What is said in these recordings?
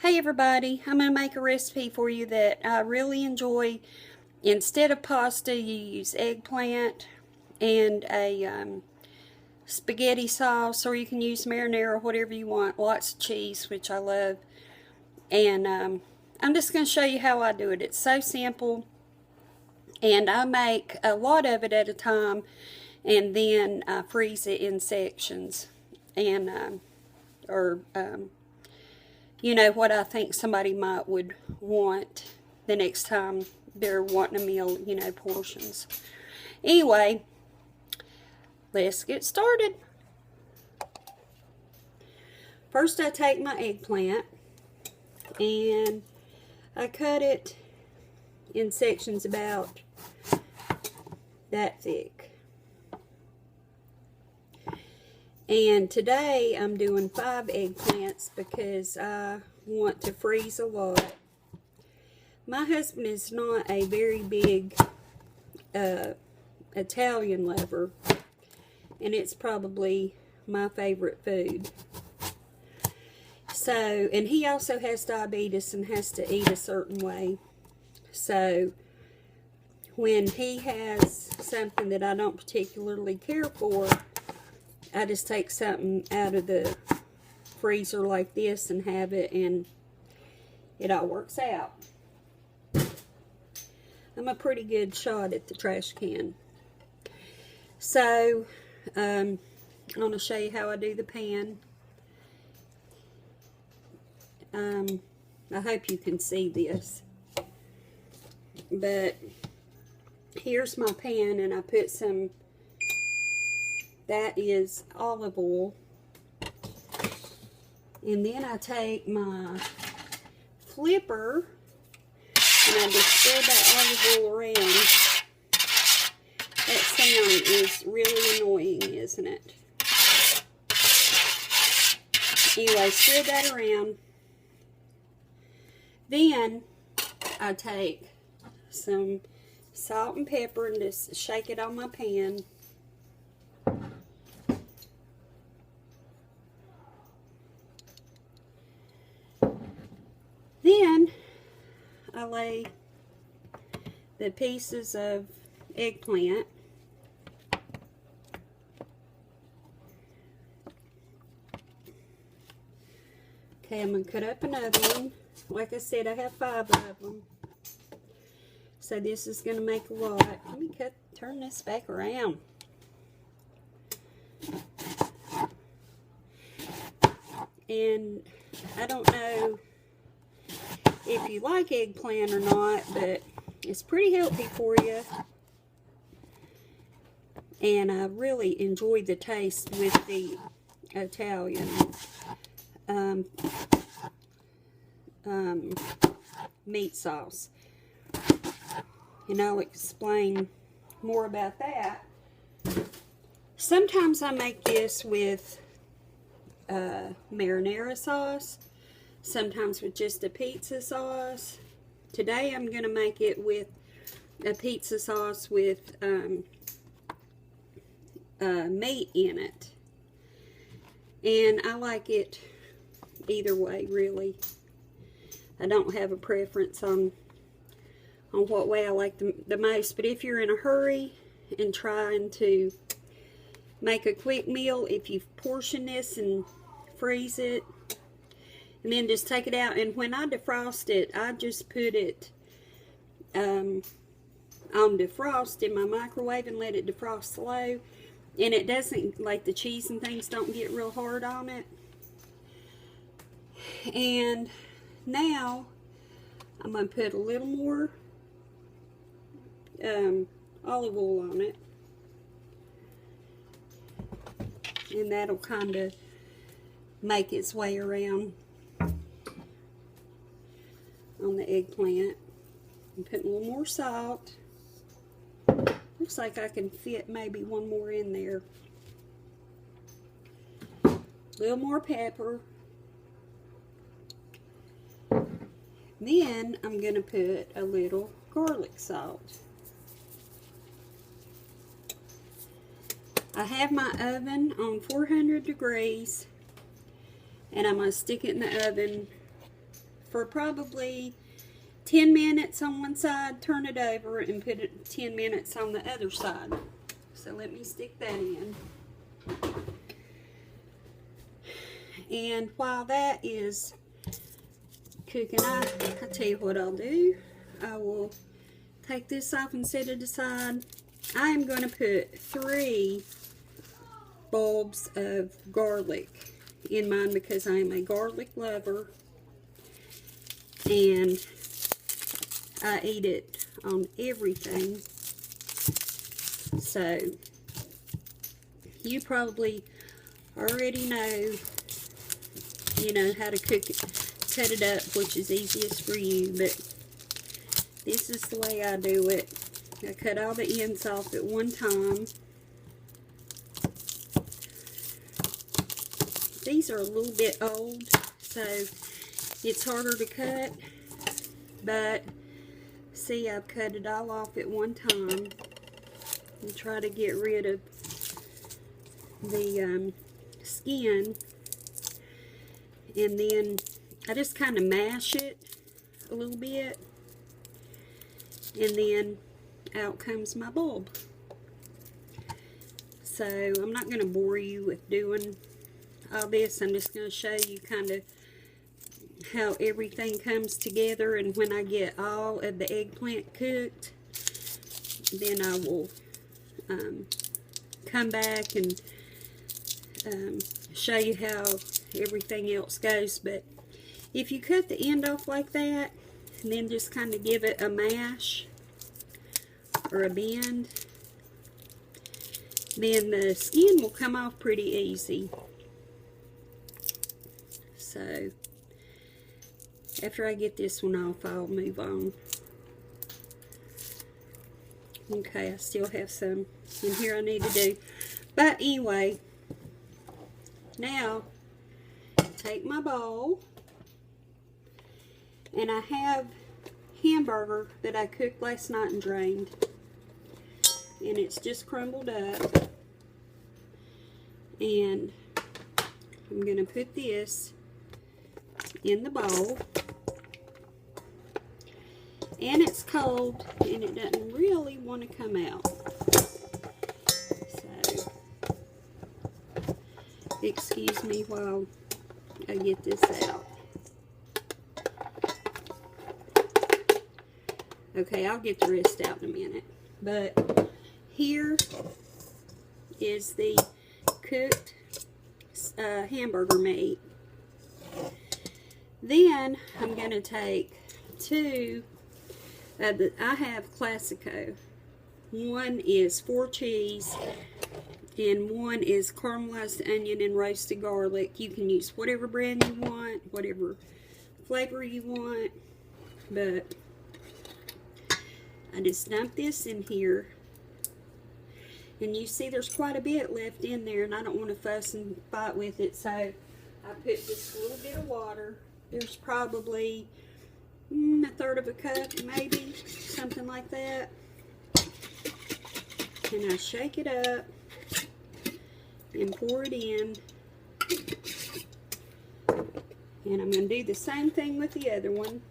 Hey everybody, I'm going to make a recipe for you that I really enjoy. Instead of pasta, you use eggplant and a spaghetti sauce, or you can use marinara, whatever you want. Lots of cheese, which I love. And I'm just going to show you how I do it. It's so simple, and I make a lot of it at a time, and then I freeze it in sections. And you know, what I think somebody would want the next time they're wanting a meal, you know, portions. Anyway, let's get started. First, I take my eggplant and I cut it in sections about that thick. And today I'm doing 5 eggplants because I want to freeze a lot. My husband is not a very big Italian lover, and it's probably my favorite food. So, and he also has diabetes and has to eat a certain way. So, when he has something that I don't particularly care for, I just take something out of the freezer like this and have it, and it all works out. I'm a pretty good shot at the trash can. So, I'm going to show you how I do the pan. I hope you can see this. But here's my pan, and I put some, that is olive oil. And then I take my flipper and I just spread that olive oil around. That sound is really annoying, isn't it? Anyway, spread that around. Then I take some salt and pepper and just shake it on my pan. Then I lay the pieces of eggplant. Okay, I'm going to cut up another one. Like I said, I have 5 of them. So this is going to make a lot. Let me turn this back around. And I don't know if you like eggplant or not, but it's pretty healthy for you. And I really enjoyed the taste with the Italian meat sauce. And I'll explain more about that. Sometimes I make this with marinara sauce. Sometimes with just a pizza sauce. Today I'm going to make it with a pizza sauce with meat in it. And I like it either way, really. I don't have a preference on what way I like the most. But if you're in a hurry and trying to make a quick meal, if you portion this and freeze it, and then just take it out. And when I defrost it, I just put it on defrost in my microwave and let it defrost slow. And it doesn't, like the cheese and things don't get real hard on it. And now I'm going to put a little more olive oil on it. And that'll kind of make its way around on the eggplant. I'm putting a little more salt. Looks like I can fit maybe one more in there. A little more pepper. Then I'm going to put a little garlic salt. I have my oven on 400 degrees, and I'm going to stick it in the oven for probably 10 minutes on one side, turn it over, and put it 10 minutes on the other side. So let me stick that in. And while that is cooking, I tell you what I'll do. I will take this off and set it aside. I am going to put 3 bulbs of garlic in mine because I am a garlic lover. And I eat it on everything. So you probably already know, how to cook it, cut it up, which is easiest for you, but this is the way I do it. I cut all the ends off at one time. These are a little bit old, so it's harder to cut, but see, I've cut it all off at one time and try to get rid of the skin, and then I just kind of mash it a little bit, and then out comes my bulb. So I'm not going to bore you with doing all this. I'm just going to show you kind of how everything comes together, and when I get all of the eggplant cooked, then I will come back and show you how everything else goes. But if you cut the end off like that and then just kind of give it a mash or a bend, then the skin will come off pretty easy. So after I get this one off, I'll move on. Okay, I still have some in here I need to do. But anyway, now take my bowl, and I have hamburger that I cooked last night and drained, and it's just crumbled up, and I'm going to put this in the bowl. And it's cold, and it doesn't really want to come out. So, excuse me while I get this out. Okay, I'll get the rest out in a minute. But here is the cooked hamburger meat. Then I'm going to take 2. I have Classico. One is 4 cheese, and one is caramelized onion and roasted garlic. You can use whatever brand you want, whatever flavor you want, but I just dump this in here, and you see there's quite a bit left in there, and I don't want to fuss and fight with it, so I put just a little bit of water. There's probably 1/3 of a cup, maybe, something like that. And I shake it up and pour it in. And I'm going to do the same thing with the other one.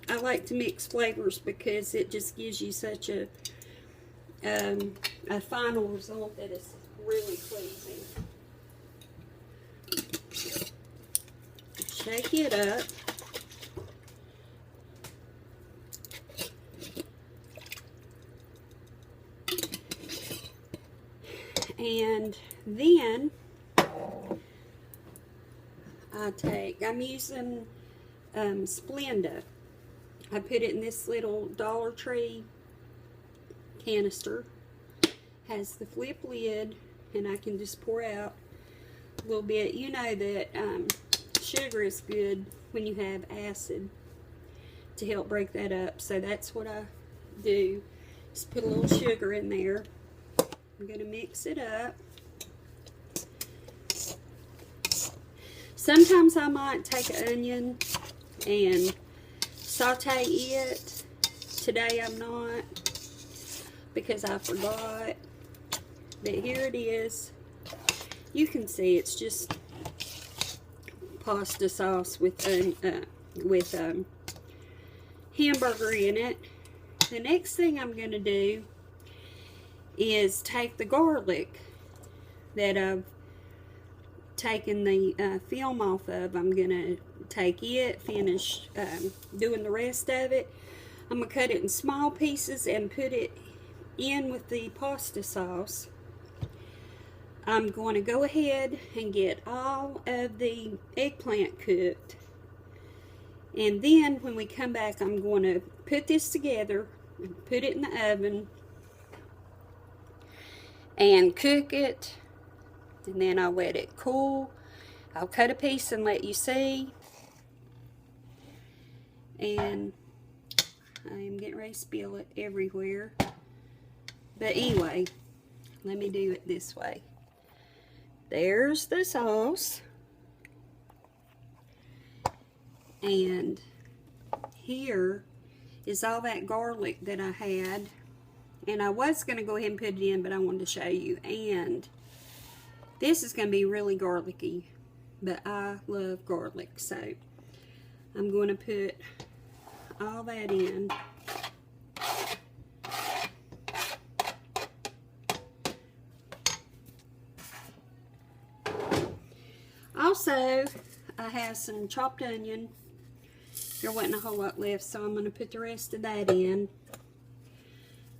I like to mix flavors because it just gives you such a final result that is really pleasing. Shake it up. And then I'm using Splenda. I put it in this little Dollar Tree canister. Has the flip lid, and I can just pour out a little bit. You know that sugar is good when you have acid to help break that up, so that's what I do. Just put a little sugar in there. I'm going to mix it up. Sometimes I might take an onion and saute it. Today I'm not, because I forgot. But here it is. You can see it's just pasta sauce with hamburger in it. The next thing I'm going to do is take the garlic that I've taken the film off of. I'm going to take it, finish doing the rest of it. I'm going to cut it in small pieces and put it in with the pasta sauce. I'm going to go ahead and get all of the eggplant cooked. And then when we come back, I'm going to put this together, put it in the oven, and cook it. And then I'll let it cool. I'll cut a piece and let you see. And I am getting ready to spill it everywhere. But anyway, let me do it this way. There's the sauce. And here is all that garlic that I had. And I was going to go ahead and put it in, but I wanted to show you. And this is going to be really garlicky, but I love garlic. So I'm going to put all that in. Also, I have some chopped onion. There wasn't a whole lot left, so I'm going to put the rest of that in.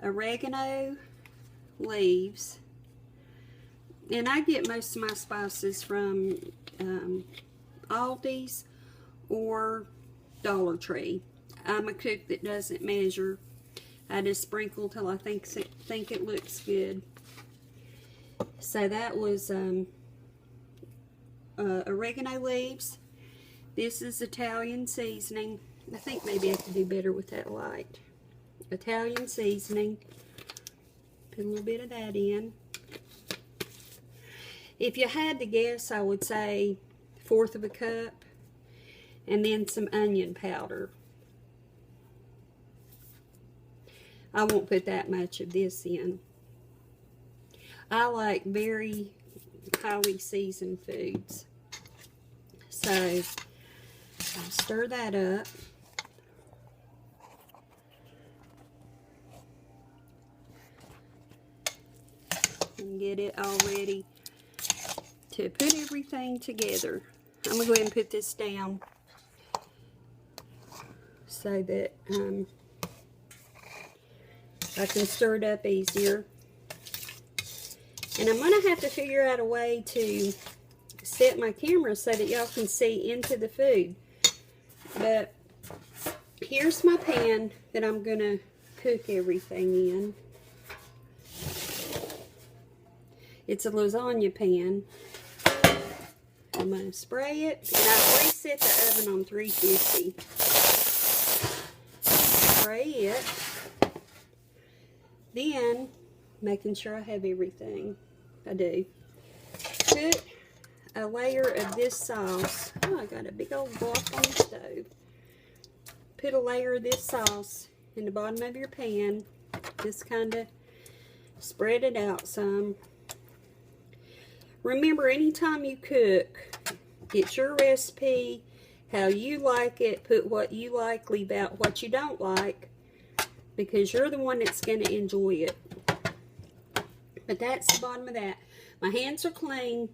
Oregano leaves. And I get most of my spices from Aldi's or Dollar Tree. I'm a cook that doesn't measure. I just sprinkle till I think it looks good. So that was oregano leaves. This is Italian seasoning. I think maybe I could do better with that light. Italian seasoning. Put a little bit of that in. If you had to guess, I would say 1/4 of a cup. And then some onion powder. I won't put that much of this in. I like very highly seasoned foods. So I'll stir that up. And get it all ready to put everything together. I'm going to go ahead and put this down so that I can stir it up easier. And I'm going to have to figure out a way to set my camera so that y'all can see into the food. But here's my pan that I'm going to cook everything in. It's a lasagna pan. I'm going to spray it. And I've reset the oven on 350. Spray it. Then, making sure I have everything. I do. Put a layer of this sauce. Oh, I got a big old block on the stove. Put a layer of this sauce in the bottom of your pan. Just kind of spread it out some. Remember, anytime you cook, it's your recipe, how you like it. Put what you like, leave out what you don't like, because you're the one that's going to enjoy it. But that's the bottom of that. My hands are clean.